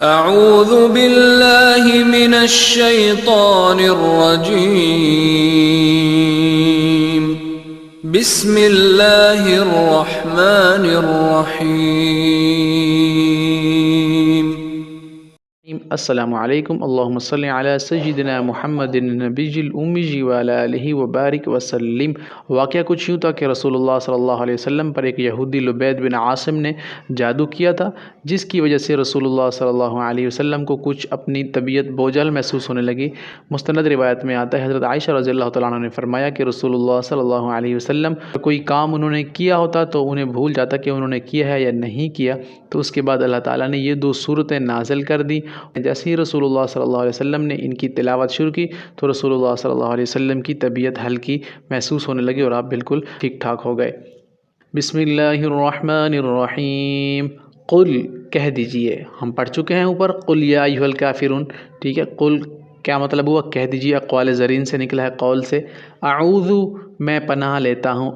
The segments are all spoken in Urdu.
اعوذ باللہ من الشیطان الرجیم بسم اللہ الرحمن الرحیم۔ السلام علیکم، اللہم صلی علی سیدنا محمد النبی الامی وعلی آلہ وبارک وسلم۔ واقعہ کچھ یوں تھا کہ رسول اللہ صلی اللہ علیہ وسلم پر ایک یہودی لبید بن عاصم نے جادو کیا تھا، جس کی وجہ سے رسول اللہ صلی اللہ علیہ وسلم کو کچھ اپنی طبیعت بوجھل محسوس ہونے لگی۔ مستند روایت میں آتا ہے، حضرت عائشہ رضی اللہ تعالیٰ عنہ نے فرمایا کہ رسول اللہ صلی اللہ علیہ وسلم کوئی کام انہوں نے کیا ہوتا تو انہیں بھول جاتا کہ انہوں نے کیا ہے یا نہیں کیا، تو اس کے بعد اللہ تعالیٰ نے یہ 2 صورتیں نازل کر دی۔ جیسے ہی رسول اللہ صلی اللہ علیہ وسلم نے ان کی تلاوت شروع کی تو رسول اللہ صلی اللہ علیہ وسلم کی طبیعت ہلکی محسوس ہونے لگی اور آپ بالکل ٹھیک ٹھاک ہو گئے۔ بسم اللہ الرحمن الرحیم۔ قل کہہ دیجئے، ہم پڑھ چکے ہیں اوپر، قل یا ایھا الکافرون، ٹھیک ہے۔ قل کیا مطلب ہوا؟ کہہ دیجئے، اقوال زرین سے نکلا ہے، قول سے۔ اعوذ میں پناہ لیتا ہوں،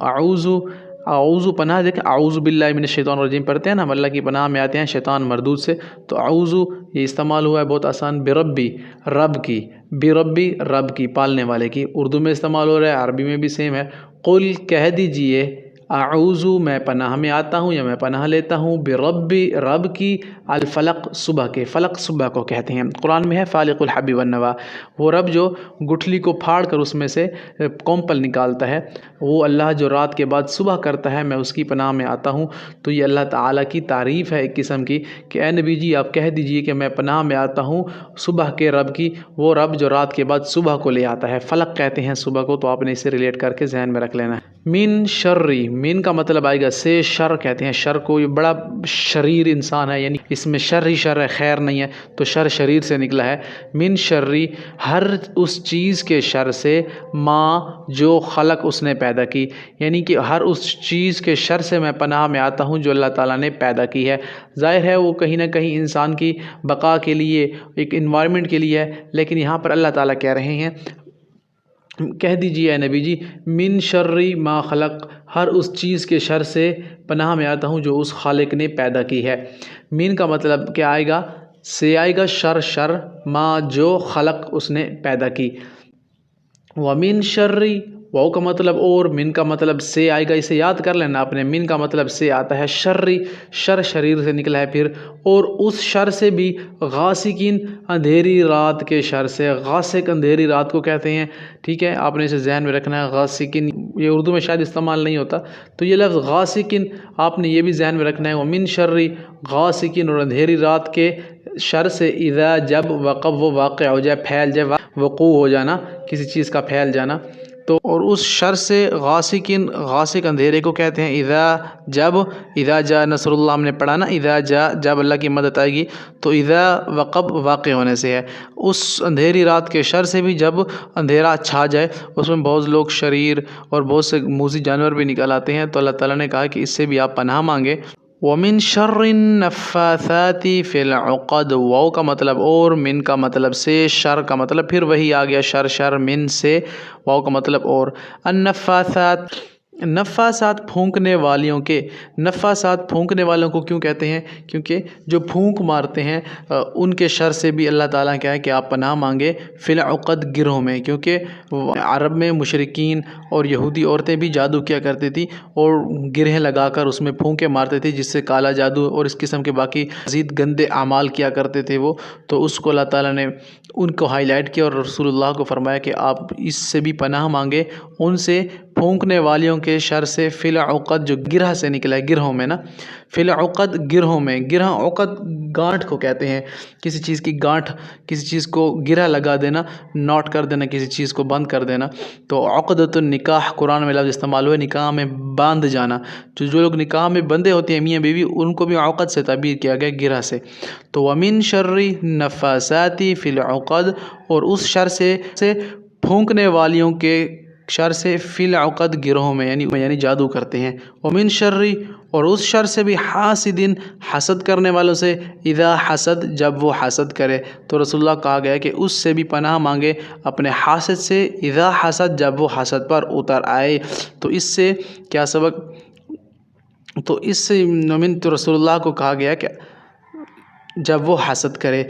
اعوذ پناہ، دیکھیں اعوذ باللہ من الشیطان الرجیم پڑھتے ہیں نا، ہم اللہ کی پناہ میں آتے ہیں شیطان مردود سے، تو اعوذ یہ استعمال ہوا ہے بہت آسان، بربی رب کی، بربی رب کی، پالنے والے کی، اردو میں استعمال ہو رہا ہے، عربی میں بھی سیم ہے۔ قل کہہ دیجئے، اعوذ میں پناہ میں آتا ہوں یا میں پناہ لیتا ہوں، بربی رب کی، الفلق صبح کے، فلق صبح کو کہتے ہیں، قرآن میں ہے فالق الحب والنوا، وہ رب جو گٹھلی کو پھاڑ کر اس میں سے کومپل نکالتا ہے، وہ اللہ جو رات کے بعد صبح کرتا ہے، میں اس کی پناہ میں آتا ہوں۔ تو یہ اللہ تعالیٰ کی تعریف ہے ایک قسم کی کہ اے نبی جی آپ کہہ دیجئے کہ میں پناہ میں آتا ہوں صبح کے رب کی، وہ رب جو رات کے بعد صبح کو لے آتا ہے، فلق کہتے ہیں صبح کو، تو آپ نے اسے ریلیٹ کر کے ذہن میں رکھ لینا ہے۔ من شرری، من کا مطلب آئے گا سے، شر کہتے ہیں شر کو، یہ بڑا شریر انسان ہے، یعنی اس میں شر ہی شر ہے، خیر نہیں ہے، تو شر شریر سے نکلا ہے۔ من شرری ہر اس چیز کے شر سے، ما جو خلق اس نے پیدا کی، یعنی کہ ہر اس چیز کے شر سے میں پناہ میں آتا ہوں جو اللہ تعالیٰ نے پیدا کی ہے۔ ظاہر ہے وہ کہیں نہ کہیں انسان کی بقا کے لیے، ایک انوائرمنٹ کے لیے ہے، لیکن یہاں پر اللہ تعالیٰ کہہ رہے ہیں کہہ دیجیے اے نبی جی، من شرری ما خلق، ہر اس چیز کے شر سے پناہ میں آتا ہوں جو اس خالق نے پیدا کی ہے۔ من کا مطلب کیا آئے گا؟ سے آئے گا شر، شر، ما جو خلق اس نے پیدا کی، ومن شرری، واو کا مطلب اور، من کا مطلب سے آئے گا، اسے یاد کر لینا آپ نے، من کا مطلب سے آتا ہے، شرری شر شریر سے نکلا ہے پھر، اور اس شر سے بھی، غاسقین اندھیری رات کے شر سے، غاسق اندھیری رات کو کہتے ہیں، ٹھیک ہے، آپ نے اسے ذہن میں رکھنا ہے، غاسقین یہ اردو میں شاید استعمال نہیں ہوتا، تو یہ لفظ غاسقین آپ نے یہ بھی ذہن میں رکھنا ہے، ومن شرری غاسقین، اور اندھیری رات کے شر سے، اذا جب وقب وہ واقع ہو جائے، پھیل جائے، وقوع ہو جانا، کسی چیز کا پھیل جانا، تو اور اس شر سے غاسقین، غاسق اندھیرے کو کہتے ہیں، اذا جب، اذا جاء نصر اللہ ہم نے پڑھا نا، اذا جاء جب اللہ کی مدد آئے گی، تو اذا وقب واقع ہونے سے ہے، اس اندھیری رات کے شر سے بھی جب اندھیرا چھا جائے، اس میں بہت لوگ شریر اور بہت سے موذی جانور بھی نکل آتے ہیں، تو اللہ تعالیٰ نے کہا کہ اس سے بھی آپ پناہ مانگے۔ وَمِن شَرِّ النَّفَّاثَاتِ فِي الْعُقَدِ، واو کا مطلب اور، من کا مطلب سے، شر کا مطلب پھر وہی آ گیا، شر شر، من سے، واو کا مطلب اور۔ النفاثات، نفاسات پھونکنے والیوں کے، نفاسات پھونکنے والوں کو کیوں کہتے ہیں؟ کیونکہ جو پھونک مارتے ہیں ان کے شر سے بھی اللہ تعالیٰ کہا ہے کہ آپ پناہ مانگے، فی العقد گرہوں میں، کیونکہ عرب میں مشرکین اور یہودی عورتیں بھی جادو کیا کرتی تھی اور گرہیں لگا کر اس میں پھونکے مارتے تھے، جس سے کالا جادو اور اس قسم کے باقی مزید گندے اعمال کیا کرتے تھے وہ، تو اس کو اللہ تعالیٰ نے ان کو ہائی لائٹ کیا اور رسول اللہ کو فرمایا کہ آپ اس سے بھی پناہ مانگے، ان سے پھونکنے والیوں کے شر سے، فی العقد جو گرہ سے نکلا ہے، گرہوں میں نا، فی العقد گرہوں میں، گرہ عقد گانٹھ کو کہتے ہیں، کسی چیز کی گانٹھ، کسی چیز کو گرہ لگا دینا، نوٹ کر دینا، کسی چیز کو بند کر دینا، تو عقدۃ النکاح قرآن میں لفظ استعمال ہوئے، نکاح میں باندھ جانا، جو لوگ نکاح میں بندھے ہوتے ہیں میاں بیوی، ان کو بھی عقد سے تعبیر کیا گیا، گرہ سے، تو ومن شر النفاثات فی العقد، اور اس شر سے پھونکنے والیوں کے شر سے، فی العقد گروہوں میں، یعنی جادو کرتے ہیں، ومن شر، اور اس شر سے بھی، حاسد حسد کرنے والوں سے، اذا حسد جب وہ حسد کرے، تو رسول اللہ کہا گیا کہ اس سے بھی پناہ مانگے اپنے حاسد سے، اذا حسد جب وہ حسد پر اتر آئے، تو اس سے کیا سبق، تو اس سے تو رسول اللہ کو کہا گیا کہ جب وہ حسد کرے۔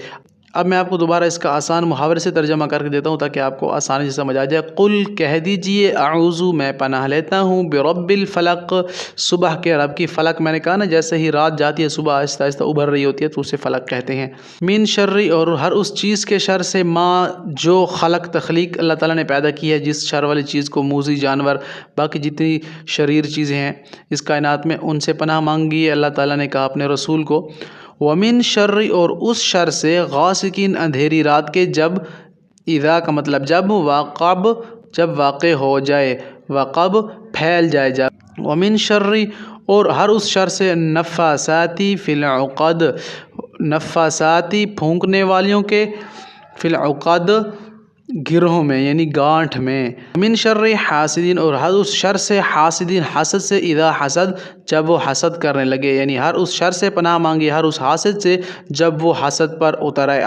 اب میں آپ کو دوبارہ اس کا آسان محاورے سے ترجمہ کر کے دیتا ہوں تاکہ آپ کو آسانی سے سمجھ آ جائے۔ قل کہہ دیجئے اعوذ میں پناہ لیتا ہوں برب الفلق صبح کے رب کی۔ فلق میں نے کہا نا جیسے ہی رات جاتی ہے صبح آہستہ آہستہ ابھر رہی ہوتی ہے تو اسے فلق کہتے ہیں۔ من شر اور ہر اس چیز کے شر سے ما جو خلق تخلیق اللہ تعالیٰ نے پیدا کی ہے، جس شر والی چیز کو موذی جانور باقی جتنی شریر چیزیں ہیں اس کائنات میں ان سے پناہ مانگی ہے اللہ تعالیٰ نے کہا اپنے رسول کو۔ ومن شر اور اس شر سے غاسقین اندھیری رات کے جب اذا کا مطلب جب واقع ہو جائے وقب پھیل جائے جب۔ ومن شر اور ہر اس شر سے نفاساتی فی العقد نفاساتی پھونکنے والیوں کے فی العقد گرہوں میں یعنی گانٹھ میں۔ من شر حاسدین اور ہر اس شر سے حاسدین حسد سے اذا حسد جب وہ حسد کرنے لگے، یعنی ہر اس شر سے پناہ مانگی ہر اس حاسد سے جب وہ حسد پر اتر آئے۔